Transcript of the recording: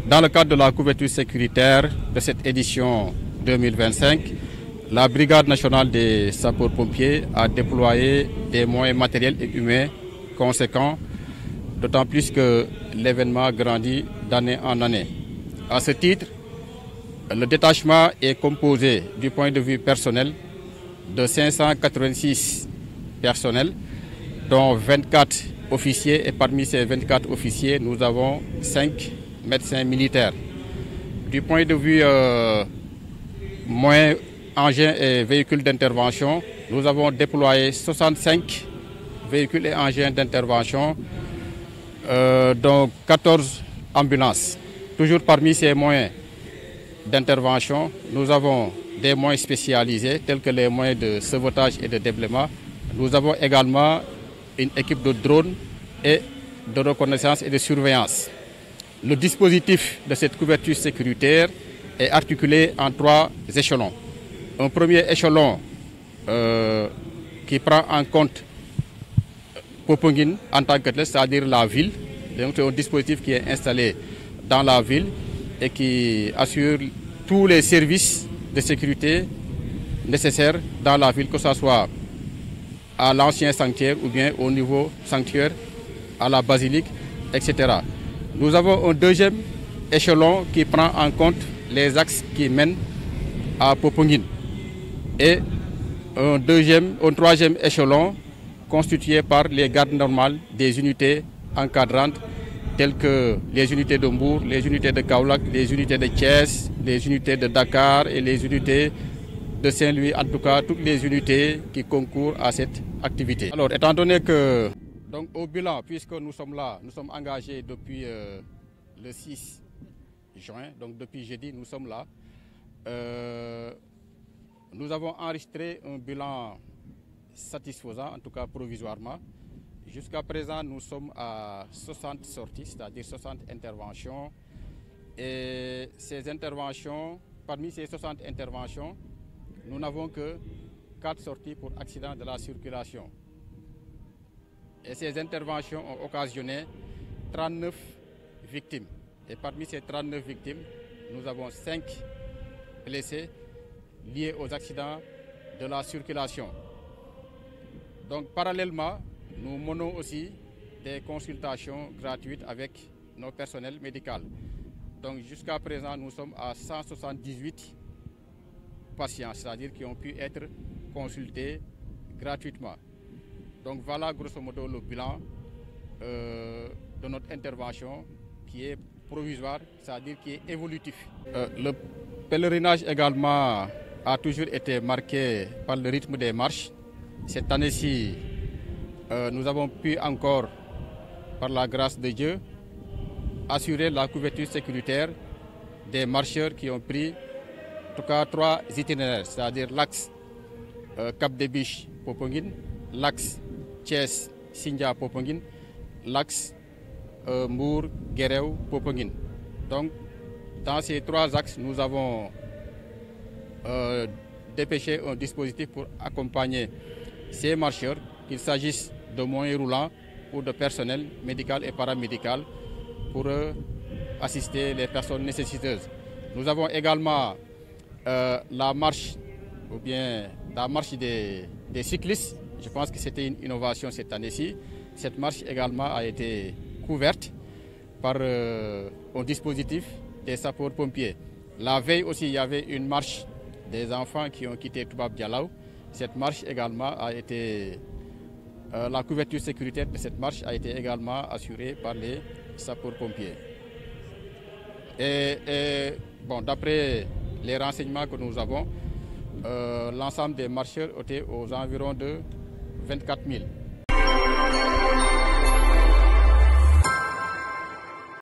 Dans le cadre de la couverture sécuritaire de cette édition 2025, la Brigade nationale des sapeurs-pompiers a déployé des moyens matériels et humains conséquents, d'autant plus que l'événement grandit d'année en année. À ce titre, le détachement est composé du point de vue personnel de 586 personnels, dont 24 officiers, et parmi ces 24 officiers, nous avons 5 médecins militaires. Du point de vue moyens, engins et véhicules d'intervention, nous avons déployé 65 véhicules et engins d'intervention, dont 14 ambulances. Toujours parmi ces moyens d'intervention, nous avons des moyens spécialisés tels que les moyens de sauvetage et de déblaiement. Nous avons également une équipe de drones et de reconnaissance et de surveillance. Le dispositif de cette couverture sécuritaire est articulé en 3 échelons. Un premier échelon qui prend en compte Popenguine en tant que tel, c'est-à-dire la ville. Donc c'est un dispositif qui est installé dans la ville et qui assure tous les services de sécurité nécessaires dans la ville, que ce soit à l'ancien sanctuaire ou bien au niveau sanctuaire, à la basilique, etc. Nous avons un deuxième échelon qui prend en compte les axes qui mènent à Popenguine et un troisième échelon constitué par les gardes normales des unités encadrantes telles que les unités de Mbour, les unités de Kaolack, les unités de Thiès, les unités de Dakar et les unités de Saint-Louis, en tout cas toutes les unités qui concourent à cette activité. Alors, étant donné que, donc, au bilan, puisque nous sommes là, nous sommes engagés depuis le 6 juin, donc depuis jeudi, nous sommes là. Nous avons enregistré un bilan satisfaisant, en tout cas provisoirement. Jusqu'à présent, nous sommes à 60 sorties, c'est-à-dire 60 interventions. Et ces interventions, parmi ces 60 interventions, nous n'avons que 4 sorties pour accident de la circulation. Et ces interventions ont occasionné 39 victimes. Et parmi ces 39 victimes, nous avons 5 blessés liés aux accidents de la circulation. Donc, parallèlement, nous menons aussi des consultations gratuites avec nos personnels médicaux. Donc, jusqu'à présent, nous sommes à 178 patients, c'est-à-dire qui ont pu être consultés gratuitement. Donc, voilà grosso modo le bilan de notre intervention qui est provisoire, c'est-à-dire qui est évolutif. Le pèlerinage également a toujours été marqué par le rythme des marches. Cette année-ci, nous avons pu encore, par la grâce de Dieu, assurer la couverture sécuritaire des marcheurs qui ont pris en tout cas 3 itinéraires, c'est-à-dire l'axe Cap des Biches Popenguine, l'axe Thiès Sindia Popenguine, l'axe Mbour Guéréo Popenguine. Donc, dans ces 3 axes, nous avons dépêché un dispositif pour accompagner ces marcheurs, qu'il s'agisse de moyens roulants ou de personnel médical et paramédical, pour assister les personnes nécessiteuses. Nous avons également la marche, ou bien la marche des cyclistes. Je pense que c'était une innovation cette année-ci. Cette marche également a été couverte par un dispositif des sapeurs-pompiers. La veille aussi, il y avait une marche des enfants qui ont quitté Toubab Dialaw. Cette marche également a été... la couverture sécuritaire de cette marche a été également assurée par les sapeurs-pompiers. Et bon, d'après les renseignements que nous avons, l'ensemble des marcheurs étaient aux environs de 24 000.